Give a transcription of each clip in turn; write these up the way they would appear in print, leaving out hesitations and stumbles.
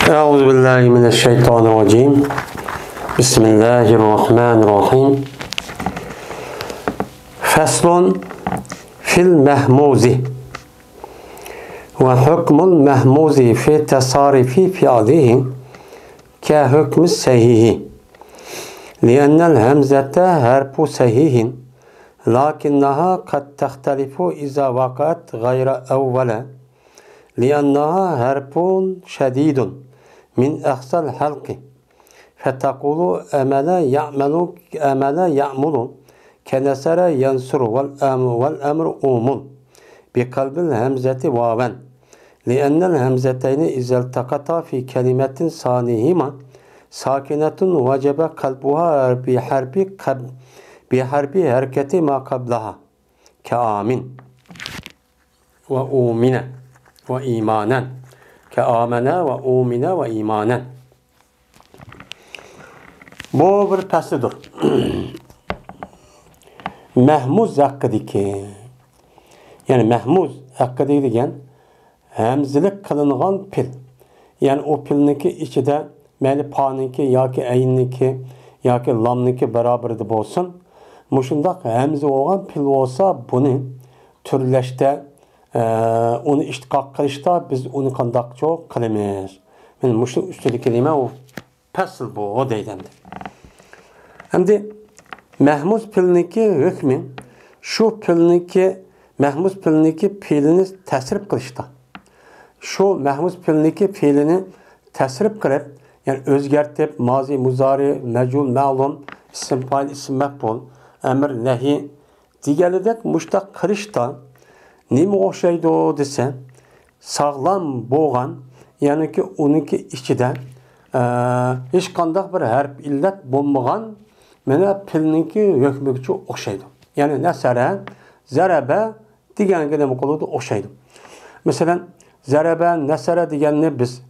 أعوذ بالله من الشيطان الرجيم بسم الله الرحمن الرحيم فصل في المهموز وحكم المهموز في تصارف فعله كحكم الصحيح لأن الهمزة حرف صحيح لكنها قد تختلف إذا وقعت غير أولا لأنها حرف شديد من أقصى الحلق فتقول أمل يعمل كنسر ينصر والأمر بقلب الهمزة واوا لأن الهمزتين إذا التقطا في كلمة ثانيهما ساكنة وجب قلبها بحرف حركة ما قبلها كآمن وأؤمن وإيمانا كآمنا وأؤمنا وإيمانا. Bu bir pasıdır. Mehmuz hakkıdaki, yani mehmuz hakkıdaki degen hemzilik kılınğan pil. Yani o pilniki içinde meli paniki yoki aynniki yoki lamniki beraber olsun. Muşundaq hemzi olan pil olsa bunu türleşte onu iştiqaq qilishda biz onu qandaqcha qilamiz. Men mushun ustidagi kelima u fasl bu o deydi. Endi mahmuz pilniki hukmi shu pilniki mahmuz pilniki fe'lini tasrif qilishda. Shu mahmuz pilniki fe'lini tasrif qilib, yani o'zgartib mozi, muzari, majul, ma'lum, ism fa'il, ism maf'ul, amr, nahi deganidek mushtaq qilishda nima o'xshaydi desa, sog'lom bo'lgan, ya'niki uniki ichida hech qanday bir harf illat bo'lmagan mana pilniki hukmiga o'xshaydi. Ya'ni nasara, zaraba deganga nima qiladi o'xshaydi. Masalan, zaraba, nasara deganni biz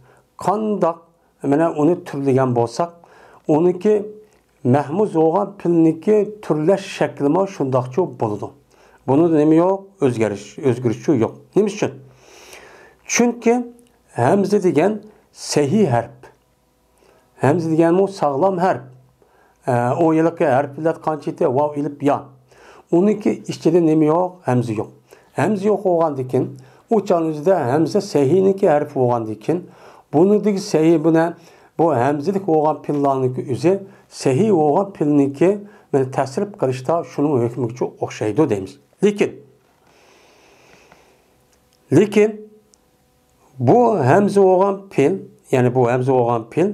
qandoq mana uni turlagan bo'lsak, uniki mahmuz bo'lgan pilniki turlash shakli mo shundoqcha bo'ladi. Bunun nemi yok? Özgürüşü yok. Nemi için? Çünkü hemze degen sahih harf. Hemze degen mu sağlam harf. O yılki harfler kançite vav ilip ya. Onunki içinde nemi yok? Hemze yok. Hemze yok olan dikin. Uçağınızda hemze sahihniki harf olan dikin. Bunu dik sahih buna bu hemzelik olan pillaniki üze sahih olan pilniki ben tasrif kılışta şunun hükmü çok okşaydı demiş. Lekin bu hemze olan pil, yani bu hemze olan pil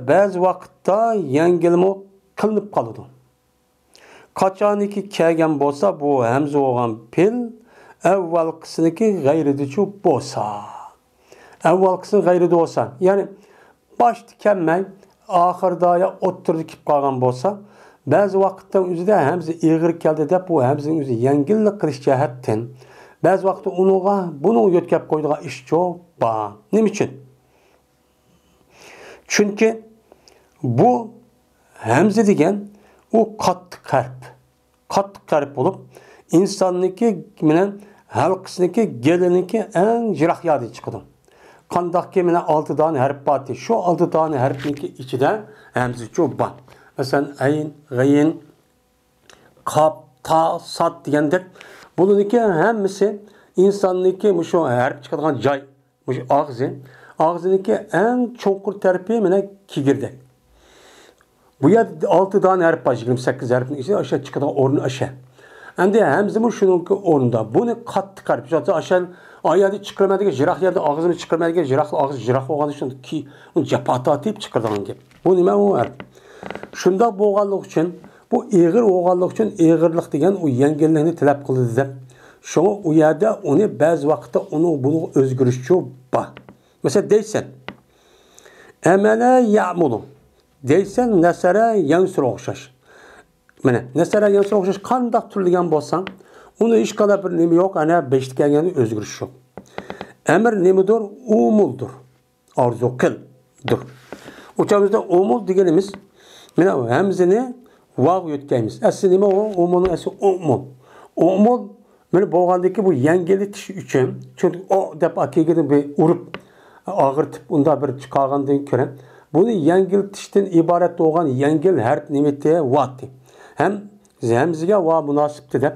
bazı vakitte yengilme kılınıp kalıdı. Kaçaniki kelgen bolsa bu hemze olan pil evvel kısmındaki gayrıdıcı bolsa. Evvel kısmı gayrıdı olsa, yani baş dikenmey ahırda ya oturdu kip kalgan bolsa bazı vakitte üzerinde hemze iğir geldi de bu hemzenin üzerinde yengillik kılış cihetten bazı vakitte bunu yotkap koyduğu iş çok bağ. Ne için? Çünkü bu hemze degen o katlı kalp olup insanlıki halkısındaki gelininki en jirah yadı çıkıdı. Kandaki mine 6 tane harf batı. Şu 6 tane harfinki içinde hemze çok bağ. Mesela ayn, gayin, kap, ta, sat degandek bununki hemmisi insanniki şu harf çıkargan joy, şu ağzı. Ağzınki en çonkur tarafi mine kigirdek. Bu ya 6 tane harf var, 28 harfin içinde aşağı çıkargan ornu aşağı. Endi hemze şununki ornunda. Bunu katlı kalp. Zaten aşağı ayadı çıkarmadığı jirah yerde ağzını çıkarmadığı jirah ağzı jirah olan için ki onu cepata atıp çıkardan gibi. Bu nima o harf? Şunda boğanlık için, bu eğir oğanlık için eğirlik degen o yengilliğini talep kıldı dep. Şuna o yerde onu bazı vakitte bunu özgürüşçü bağ. Mesela deysen, emele ya'mulu. Deysen nesere yansır okşaş. Mene nesere yansır okşaş kandak türlügen bolsan, onu iş kadar bir nemi yok, ana beşlik yani özgürüş yok. Emir nemidir? Umuldur. Arzu kıldır. Uçağımızda umul degenimiz, mene hemzini vav yotkaymiz. Asli nima o? Umulun asli umul. Umul, mene boğandaki bu yengeli tiş üçün, çünkü o dep akigini bir urup, ağırtıp unda bir çıkargandan ko'ra bunu yengiltishdan iborat bo'lgan yengil harf nimeti vati. Hem hamzaga va munosibdi deb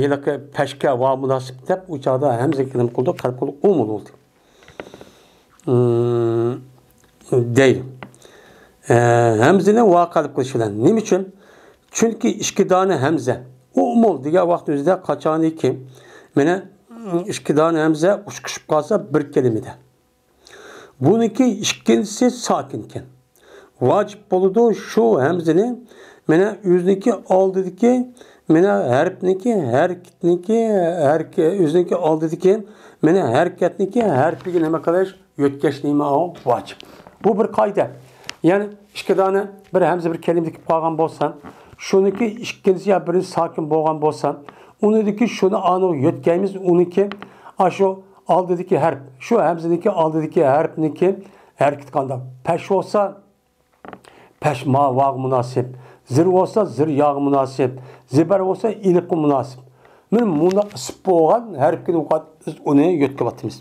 yilaqi pashka va munosib deb u chog'da hamza nim qildi, qalb qildi, umul bo'ldi. Deydi. Hamzani va qalb qilish bilan. Nima uchun? Chunki ikki dona hamza umul degan vaqt o'zida qachoniki mana ikki dona hamza ushqishib qolsa bir kalimada. Buniki ikkinchisi sokinkan. Vacib bo'ladi shu hamzani mana o'zniki oldidagi mana harfniki, harakatniki, o'zniki oldidagi mana harakatniki harfiga nima qilish, yo'tkash nima vacib. Bu bir qoida. Ya'ni ikki dona bir hamza bir kalima deb qolgan bo'lsa, shuniki ikkinchisi ya biri sokin bo'lgan bo'lsa, unidagi shuni aniq yo'tkaymiz, uniki shu oldidagi harf, shu hamzaniki oldidagi harfniki harakat qilganda pash bo'lsa pash ma va munosib, zir bo'lsa zir yog' munosib, zibar bo'lsa iliq munosib. Mana munosib bo'lgan harfga biz uni yo'tkatyapmiz.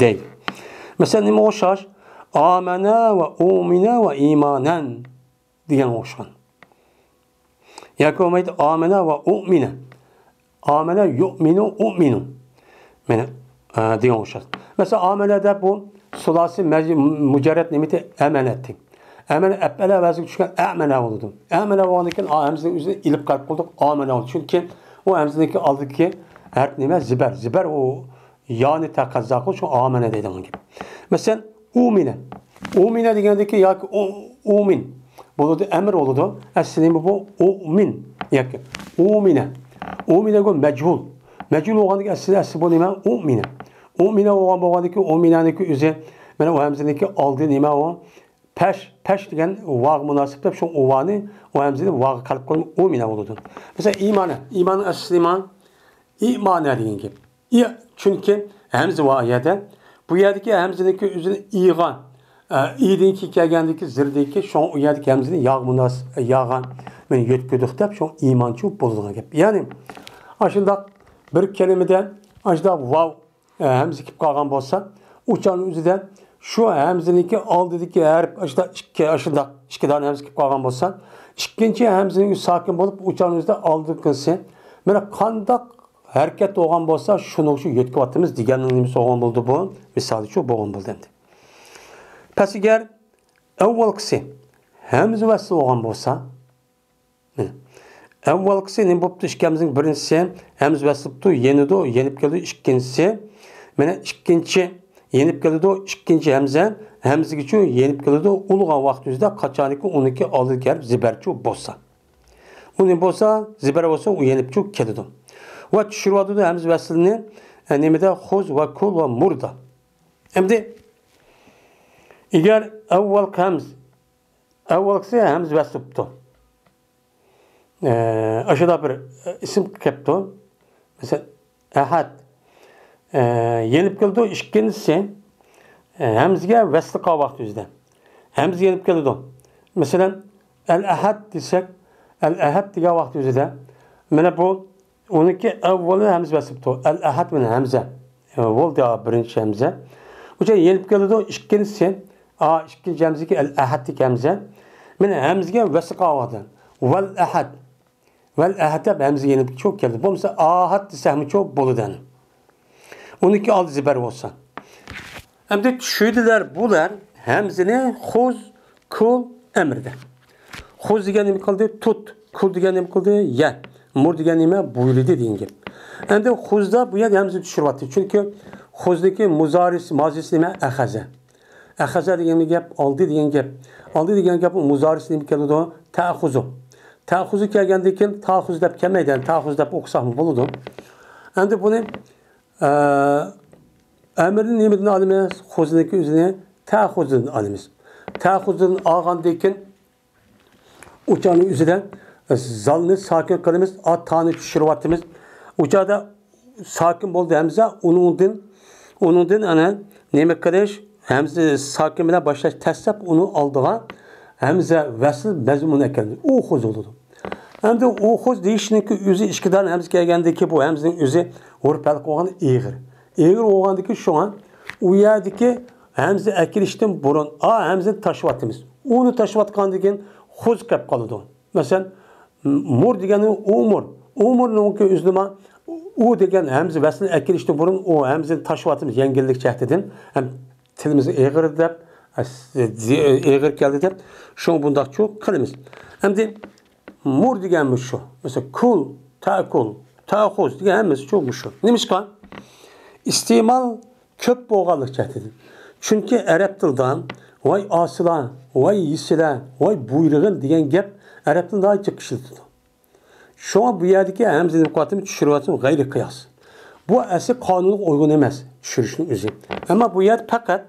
Deydi. Mesela nima o'xshash? Amana va umina va imanan degan o'xshagan. Yoki bo'lmaydi amana va umina. Amana yu'minu u'minu. Mana degan o'xshash. Mesela amalada bu sulasi mujarrad nimati amanati. Amana afala vaziga tushgan amana bo'ldi. Amana bo'lgandan keyin hamzaning o'zini ilib qalb qildik amana oldi. Chunki u hamzaniki oldiki harf nima? Zibar. Zibar u yani taqazzo qilish shu amana deydigan gap. Mesela umina. Umina degandiki yoki umin bo'ladi, amr bo'ladi. Asli bu umin yoki umina. Umina go majhul. Majhul bo'lgandiki asli bu nima? Umina. Umina bo'lgandiki uminaniki o'zi mana u hamzaniki oldi nima u? Peş degan vag munosib deb shu uvani u hamzani vag qalb qilib umina bo'ladi. Mesela imana. İman asli imana degan gap. Chunki hamza va yada bu yerdagi hamzaniki o'zini iyg'an iydenki kelgandiki zirdeki şu an yerdagi hamzani yog' munosib yog'an men yo'tkudik deb shu imonchi bo'ladigan gap. Ya'ni ashundoq bir kalimada ashundoq vav hamza kelib qolgan bo'lsa, uchan o'zida shu hamzaniki oldidagi harf ashundoq ikki dona hamza kelib qolgan bo'lsa, ikkinchi hamzaning sokin bo'lib uchan o'zida oldinqisi mana qandoq harakat bo'lgan bo'lsa, shuni shu yo'tkatyapmiz deganning nimasi bo'lgan bo'ldi bu? Misoli shu bo'lgan bo'ldi endi. Pes eğer evvelkisi hamza vasl bo'lgan bo'lsa, evvelkisi ne bo'pti? Ikkamizning birinchisi hamza vaslibdi, yenidi, yenib keldi. Ikkinchisi mana ikkinchi yenib keldi, ikkinchi hamzaga yenib keldi. Ulg'an vaqt o'zida qachoniki uniki oldidagi harf zibarchi bo'lsa. Uni bo'lsa, zibar bo'lsa, u yenib keldi. Va tushiradi hamza vaslni nimada xuz va kul va murda. Endi eğer evvelkisi hamz vaslibdi. Aşağıda bir isim kepti. Mesela ahad. Yenib keldi. İkincisi hamzga vasli qol vaqt o'zida. Hamz yenib keldi. Mesela el-ahad desek, el-ahad degan vaqt o'zida mana bu 12 evveli hamz vaslibdi. El-ahad bilan hamza. Bo'ldi birinchi hamza. O'sha yenib keldi. İkincisi ikkinchi hamzaki el-ahadlik hamza. Mana hamzga vasl qoldi. Vel-ahad. Vel-ahad deb hamza yenib çok keldi. Bo'lmasa ahad desakmi çok bo'ladi. 12 oldi zibar bo'lsa. Endi tushirdilar bular hamzani xuz, kul, amrda. Xuz degan nima qildi? Tut. Kul degan nima qildi? Ya. Mur degan nima? Buyurdi degan gap. Endi xuzda bu yer hamza tushiryapti. Chunki xuzdagi mazisi nima? Axaza. Axaza degan gap oldi degan gap. Oldi degan gap muzorisi nima keladi? Ta'xuzu. Ta'xuzu kelgandan keyin ta'xuz deb kelmaydi. Ta'xuz deb o'qisaqmi bo'ladi. Endi buni amrning nimidan olamiz? Xuzniki o'zini ta'xuzdan olamiz. Ta'xuzdan olgandan keyin uchani o'zida zalni sokin qilamiz, atani tushiryapmiz. Uchada sokin bo'ldi hamza, uningdan ana nima qilish? Hamza sokin bilan boshlash tashlab uni oldiga hamza vasl mazmun ekan. U xuz bo'ladi. Endi u xuz deyishniki o'zi ikkidan hamza kelgandiki bu hamzaning o'zi urpal qo'ygan ig'ir. Eğer oğandaki şu an o yerdeki hemze ekilişten burun hemze taşıvatımız. Onu taşıvatkan degen huz kap kalıdı. Mesela mur degeni umur. Umur'un ki üzlüma o degen hemze vesile ekilişten burun o hemze taşıvatımız yengillik çehtedin. Hem tilimizi eğir dep eğir geldi dep şu bundak çok kılımız. Hem de mur degenmiş şu. Mesela kul, ta'khuz degenimiz çok şu. Neymiş kan? İstimal köp boğalık çəkdidir. Çünki ərəb dildən vay asılan, vay yisilə, vay buyruğun degan gap ərəb dilində daha çox işletilir. Şu an bu yerdeki həmzə nüqatını düşürüyorsun gayri kıyas. Bu əsl qanunluq uyğun emas düşürüşün özü. Ama bu yer faqat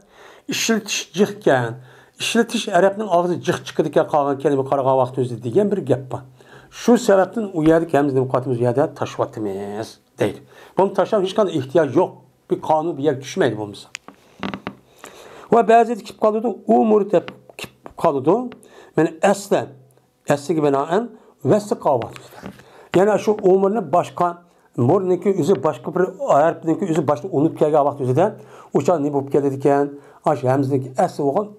işletiş cıxkən, işletiş ərəbnin ağzı cıx çıxıdikən qalğan kəlmə qarağa vaxt özü degan bir gap var. Şu səbəbdən o yerdeki həmzə nüqatımız yerdə taşıvatımız deyil. Bunun taşıyan hiç kadar ihtiyaç yok. Bir kanun bir yer düşmedi bu misal. Ve bazı kip kalıyordu. Umur da kip kalıyordu. Yani esli gibi binaen vesli kavat. Yani şu umurun başka murniki üzü başka bir harfindeki üzü başka unup gelge vaxt üzüden uçan ne bu geldikken aş hemzdeki esli olan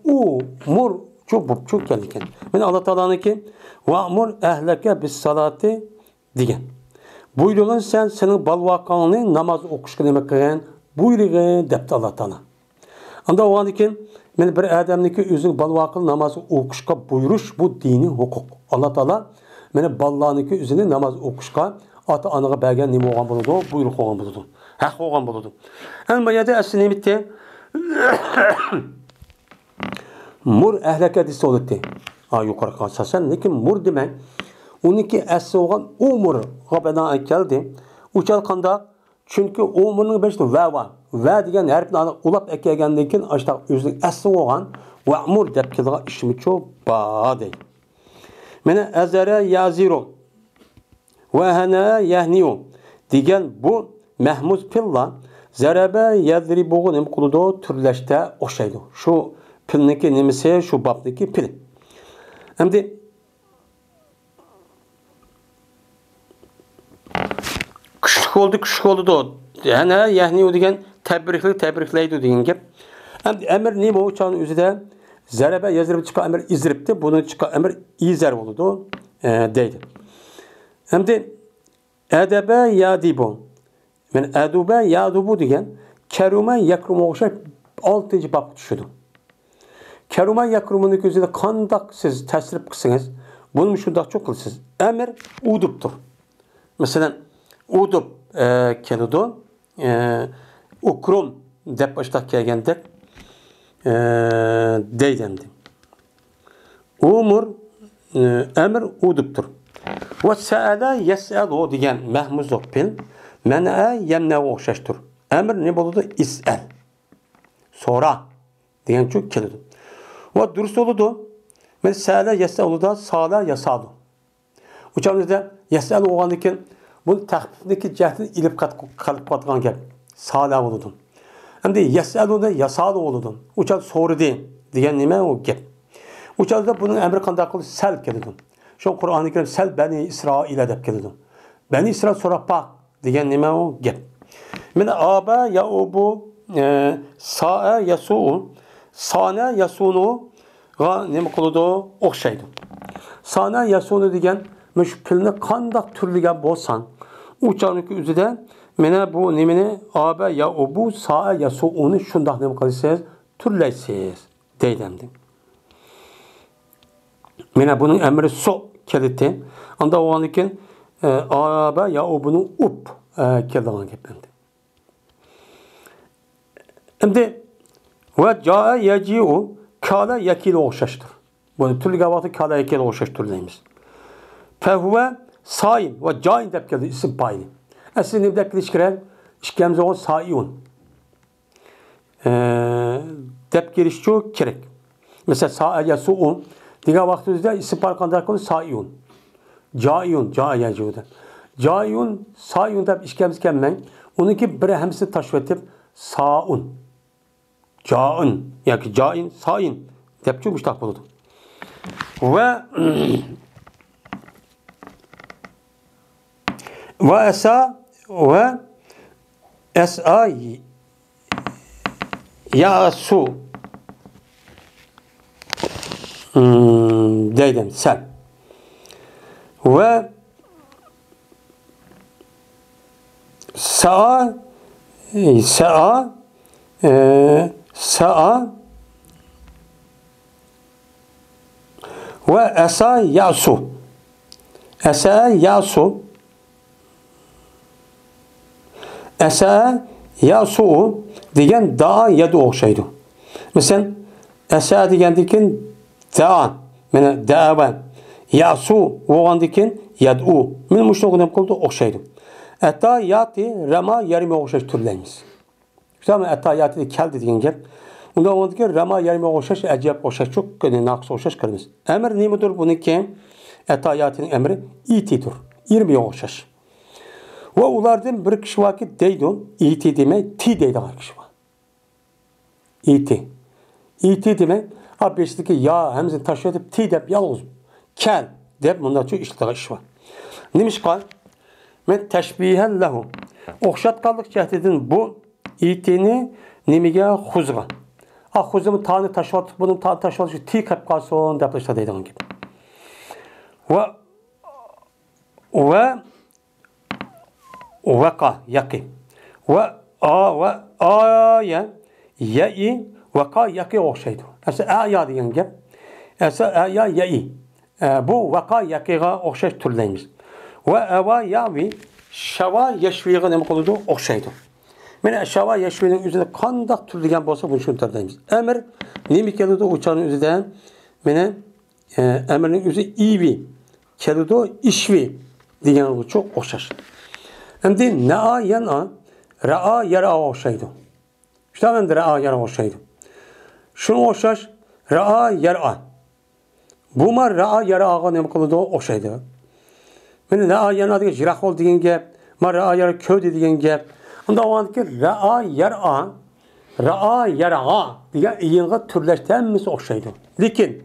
umur çok geldikken. Yani Allah Teala'nın ki va'mur ehleke bis salati diyen. Buyruğun senin balvakanını namaz okuşka demek kıyan buyruğun depti Allah Teala. Anda o an için men bir adamniki özün balvakan namaz okuşka buyuruş bu dini hukuk. Allah Teala meni ballaniki özünü namaz okuşka ata anaga bergen nima olgan buludu, buyruq olgan buludu. Haq olgan buludu. Ama yada asli nimitte mur ehleke disi oldu. Yukarı kalsasan lekin mur demek onunki asli olan umur gabena geldi. Uçalkanda çünkü umurun beşte ve var. Ve degen harfini ulap ekegenden keyin aşağı özünün asli olan va'mur deb kelgan işimi çok badi. Mene azara yaziru ve hana yahniu degen bu Mahmud pilla zaraba yadribu'u nim quludu türleşte oxşaydı. Şu pilniki nimisi şu babdaki pil. Hamdi küçük oldu da hana yahniu degen tebriklaydı degen gap. Hamdi emir nima uçan özüde zaraba yazırıp çıkan emir izripti. Bunu çıkan emir izer oldu deydi. Hamdi edebe yadibu. Men edube yadubu degen kerume yakrumu oxşay 6. bab düşüdü. Kerume yakrumunun gözüyle kandak siz təsrif qısınız. Bunu şundaq çok kılsınız. Emir uduptur. Mesela udup keludu. Ukrum dep baştak kelgendek deydemdi. Umur emir uduptur. Ve se'ala yes'elu degen mehmuzok pil men'a yemne oxşaştır. Emir ne boludu? İs'el. Sonra degen çok keludi. Ve dürüst oludu. Men se'ala yes'elu da sala yasalu. Uçağımızda yes'el oğandikin bu tahfifdeki cehdin ilip kalıp katgan gel. Sala oludun. Hem de yes'elu da yasalu oludun. Uçağım soru değil. Degen nime o gel. Uçağımızda bunun emri kandak kılıç sel keludun. Şu Kur'an-ı Kerim sel Beni İsrail'e dep keludun. Beni İsrail sonra bak degen nime o gel. Men aba yaubu sa'a yasu'u sana yasunu ga nima qılıdı oxşaydı. Sana yasunu degen müş pilni qandaq türlüge bolsan uçanıki üzüde mene bu nimini aba yaubu sa'a yasu'unu şundaq nima qılsınız türleysiz deydemdi. Mene bunun emri su keliti. Anda o anıkin aba yaubunu up keldiğen geplendi. Şimdi ve ca'a yaci'u kala yakil oxşaştır. Bunu türlü gavatı kala yakil oxşaştır deyimiz. Fehuve saim ve cain dep keldi isim payını. Aslında ne dep ilişkiler işkemze o saiyun. Dep gelişçi kerek. Mesela sa'a yasu'un diğer vaktimizde isim parkanda konu saiyun. Caiyun, caiyacı'da. Caiyun, saiyun dep işkemze kemmen. Onunki bir hemsi taşvetip sa'un. Cain, yani cain, sain. Depçi müştak buldu. Ve esa Yasu. Deydim sen. Ve sa'a ve esa yasu. Esa yasu. Esa yasu degan da yadu o'xshaydi. Mesela esa degandikin da, mana da'va. Yasu bo'lgandikin yad'u. Men mushunga nima qildi o'xshaydi. Hatta yati rama yarime o'xshash turlaymiz. Şuman hatta yati keldi degan gap. Unda o'g'andiki rama yarime o'xshash, ajab o'xshash, çok naqs o'xshash qilamiz. Amr nimadir buniki? Hatta yatining amri itidir. 20 o'xshash. Ve ulardan bir kishi vakit deydi, iti demey, ti deydigan kishi var. İti demey, beşteki ya hemzini taşıyıp ti dep yalnız kel dep bundan çok işlediği iş var. Neymiş kal? Men teşbihen lehu. Oxşatqanlıq cəhdidən bu itini nimige xuzğa. Xuzğımı tanı taşıyatıq, bunun tanı taşıyatıq, ti qap qalsın dep işlə deydiğin gibi. Ve vaka yaki. Ve ya ya'i vaka yaki o'xshaydi. Asa ya degan gap. Asa ya ya'i. Bu vaka yakiga o'xshash turlaymiz. Ve ava yavi şava yeşviga nima qiladi o'xshaydi. Mana şava yeşvining o'zida qanday turdigan bo'lsa buni tushuntiramiz. Amr nima keladi o'chaning o'zidan? Mana amrning o'zi ivi keladi, ishvi degan çok o'xshash. Endi na'a yana ra'a yara o'xshaydi. Shundan ra'a yara o'xshaydi. Shunga o'xshash ra'a yara. Bu mar ra'a yaraga nima qiladi o'xshaydi. Meni ra'a yana degan jiraqol degan gap, mar ra'a yara ko'di degan gap. Unda o'g'andiki ra'a yaraga degan iyinga turlashda hammasi o'xshaydi. Lekin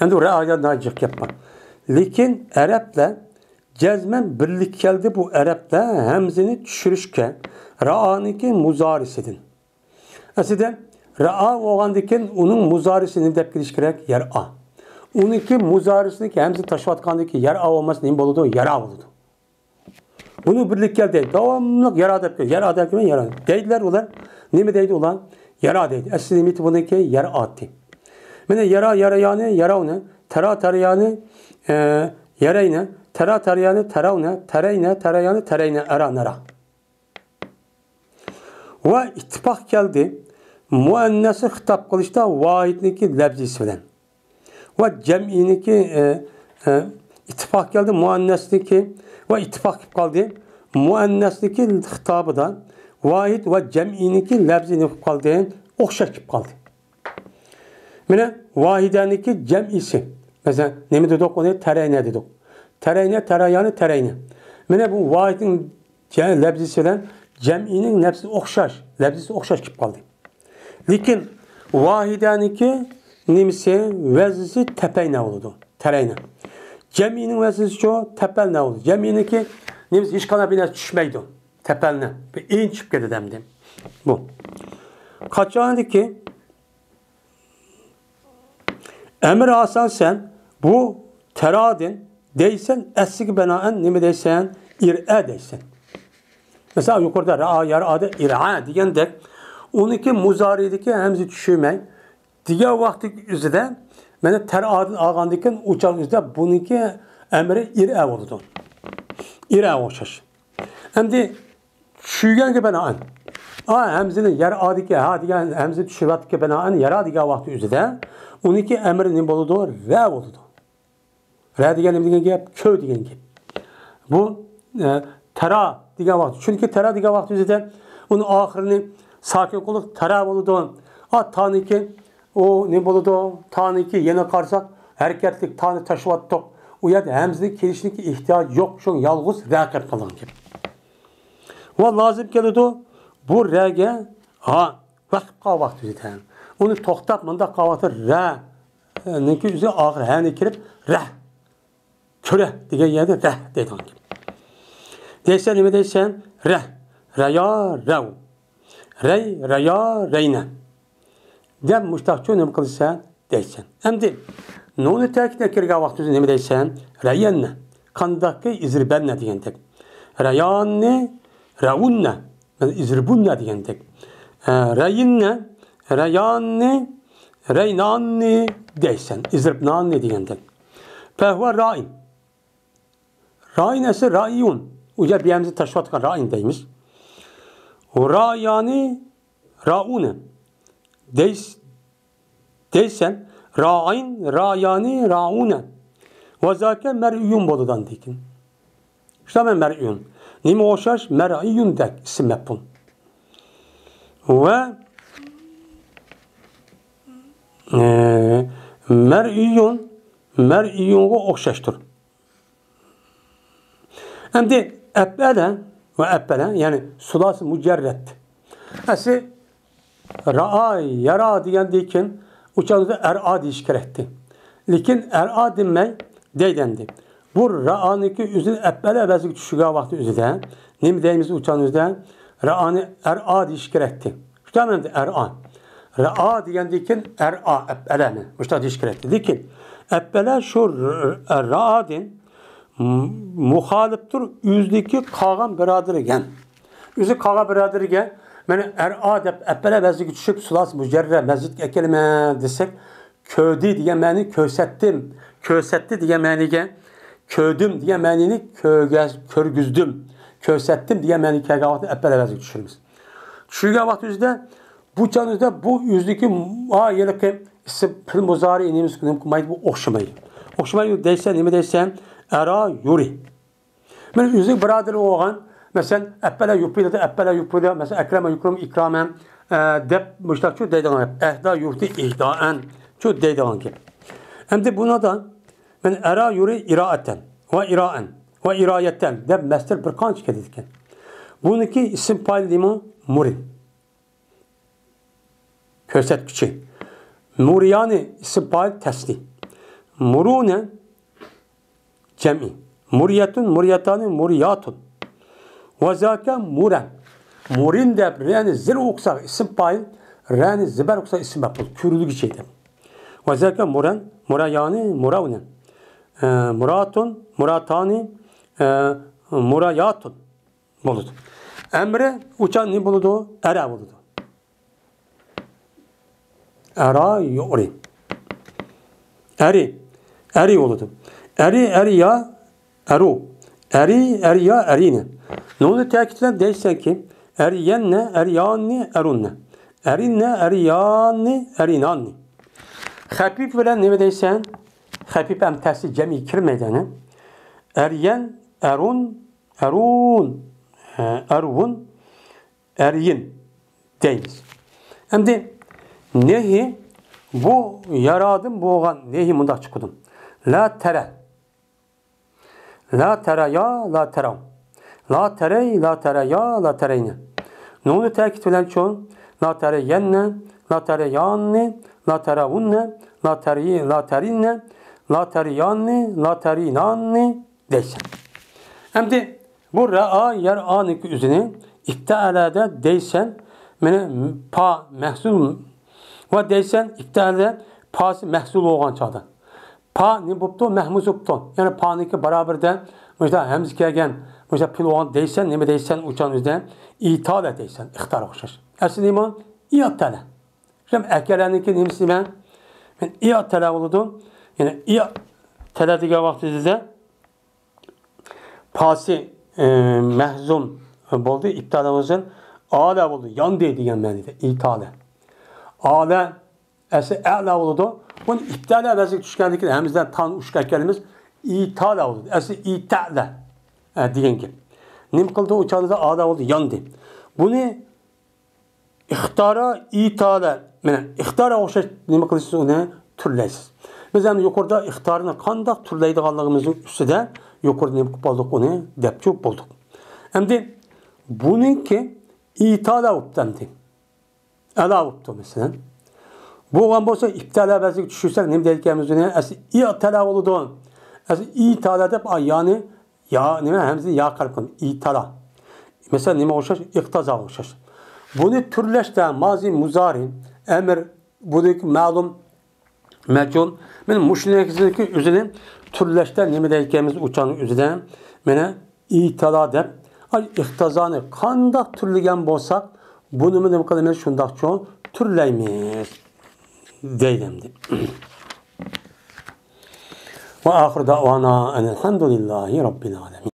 endi ra'a yana jiq gap bor. Lekin arablar cezmen birlik geldi bu Arap'ta hemzini düşürüşke ra'aniki muzarisidin. Aslında ra'a oğandikin onun muzarisini dep giriş gerek yer a. Onunki muzarisini ki hemzi taşıvatkandaki yer a olması neyim boludu? Yara boludu. Bunu birlik geldi. Devamlı yara dep giriş. Yara dep giriş. Yara. Deydiler ular. Ne mi deydi ulan? Yara deydi. Aslında imiti bununki yer attı. Mene yara yani yara ne? Tera terayani yarayne. Tera terayani teravne, tereyne, tereyani, tereyne, era, nera. Ve ittifak geldi. Muennesi hitap kılışta vahidniki lebzisi bilen. Ve cem'iniki ittifak geldi. Muennesniki ve ittifak kaldı. Muennesniki hitabı da vahid ve cem'iniki lebzini kaldı. Okşar kip kaldı. Mene vahideniki cem'isi. Mesela ne mi dedik onu? Tereyne dedik. Tereyne, tereyane, tereyne. Mene bu vahidin lebzisiyle cem'inin nefsi okşaş. Lebzisi okşaş kip kaldı. Lakin vahideniki nimisi vezisi tepeyne oldu. Tereyne. Cem'inin vezisi çoğu tepelne oldu. Cem'iniki nimisi hiç kanabine düşmeydi. Tepelne. Bir in çıp geldi demdim. Bu. Kaçağındı ki emir asan sen bu teradin deysen eslik benaen nime deysen ir'e deysen. Mesela yukarıda ra'a yara'da ir'a diyen de onunki muzarideki hemzi düşürmek diğer vakti üzerinde bana teradin ağandaki uçak üzerinde bununki emri ir'e oldu. İr'e oluşur. Hem de düşürgen ki benaen hemzinin yara'daki ha diyen hemzi düşürvatki benaen yara diğer vakti üzerinde onunki emri nime oldu? Re oldu. Re diyen gap, kö diyen gap. Bu tera diyen vakti. Çünkü tera diyen vakti üzerinde onun ahirini sakin kılık tera oldu. Taniki o ne oldu? Taniki yine karsak hareketlik tanı taşıvattık. O yerde hemzinin kelişlik ihtiyaç yok. Şu yalnız re kalan gibi. Ve lazım geldi bu re'ge vakti üzerinde. Onu toxtab mında qavatır re. Neki üzü ağır hani kirib re. Köre degan yerde re deydigan. Deysen nima deysen re. Reya rev. Rey reya reyne. Dem müştakçı nima qilsan deysan. Endi nuni ta'kidga kirgan vaqtida nima deysan? Rayanna. Qandaqki izribanna degandek. Rayanni, raunna. İzribunna degandek. Rayinna, rayanni, raynanni deysan. İzribnanni degandek. Fehve ra'in. Ra'in ise ra'iyun. Uca bir yerimizi taşıvatkan ra'in deymiş. Ra'yani, ra'une. Deysen, ra'in, ra'yani, ra'une. Ve zâke mer'iyyun boludan dekin. İşte ben mer'iyyun. Nime oşaş mer'iyyun dek isim mepun. Ve mer'iyyun'a okşaştır. Hem de ebbele ve ebbele yani sulası mücerret. Esi ra'a yara diyen deyken uçağınızda er'a deyiş gerekti. Lakin er'a demeyi deydendi. Bu ra'aniki üzün ebbele bezik düşüge vakti üzüde. Nim deyimiz uçağınızda ra'anı er'a deyiş gerekti. İşte hemen de er'a. Ra'a diyen deyken er'a ebbele mi? İşte deyiş gerekti. Lakin ebbele şu ra'a din muhaliftir yüzdeki kağan biradiri gen. Yüzü kağan biradiri gen. Yani er'a dep ebbele bezlik düşük sulas mücerre mezit ekelime desek ködi diye meni kösettim. Kösetti diye meniye ködüm diye menini körgüzdüm. Kösettim diye meni kağanı ebbele bezlik düşürmüş. Düşürge vakti yüzde bu canınızda bu yüzdeki yelike isim pil muzari inimiz kumaydı bu okşamayı. Okşamayı deysen, nime deysen era yuri. Men yüzük biraderi oğan mesela ebbele yupida mesela ekreme yukrum ikramen dep müştak şu deydan hep ehda yurti ihdaen şu deydan ki. Hem de buna da men era yuri iraeten ve iraen ve irayetten dep mesler bir kanç kedidken. Bununki isim paylimo murin. Köset küçü. Muriyani isim payl tesli. Murune cem'i. Muriyetun, muriyetani, muriyatun. Ve zâke muren. Murin de reni zir oksa isim payl, reni ziber oksa isim yapıl. Kürülü geçeydi. Ve zâke muren, murayani, muravne. Muratun, muratani, murayatun. Buludu. Emre uçan ne buludu? Era buludu. Era yuri. Eri buludu. Eriya, eru. Eriya, erine. Ne oldu tekitle değilsen ki eriyenne, eriyanni, erunne. Erinne, eriyanni, erinanni. Hafif veren ne deysen? Hafif emtesi cemi kirmedeni. Eriyen, erun, erun, eriyin deyiz. Hem de nehi bu yaradım boğan nehi munda çıkıdım. La tere. La tere ya, la terav. La terey, la tere ya, la tereyne. Ne oldu tekit edilen çoğun? La tere yenne, la tere yanne, la teravunne, la terinne, la teriyanne, la terinanne deysen. Hem de bu ra'a yer aniki üzerine İptalede deysen pa mehsul ve deysen iptalede pası mehsul olan çağda. Pa ne buptu mehmuz buptu. Yani paniki beraberden mesela hemz kelgen mesela pil olan deysen ne deysen uçan üzerine itale deysen ihtar okşar. Aslında iman iyatale. Şimdi ekeleniki nemsi ben iyatale oldu. Yani iyatale diye vaktizde pası mehzum oldu iptalamızın ala oldu. Yan diyen məni de itale. Ala ese ala oldu. Bunun iptala vəzik düşkəndiki həmizdən tan uşqa kelimiz itala oldu. Ese itala diyen ki. Nim kıldı uçağında ala oldu. Yan di. Bunu ihtara itala ihtara oxşaş nim kılısınız onu türləysiz. Biz hem yukarıda ihtarını qandaq türləydiğanlığımızın üstüdə yukarıda nim bulduk onu depçu bulduk. Hem de bununki itala uptandı. Ala uptu mesela. Bu olan olsa iptala bezlik düşürsek ne dediklerimiz ne? Esi itala oldu. Esi itala dep yani ya ne hemzi ya kalkın itala. Mesela ne oluşur? İktaza oluşur. Bunu türleşten mazi muzari emir buradaki ma'lum ma'cul men mushuniki o'zini turlashda nima deyotganimiz uçanın o'zidan meni italo deb ihtizoni qandoq turlagan bo'lsak buni nima qilamiz shundoqcha turlaymiz deydim. Ve ahir davana enelhamdülillahi rabbil alemin.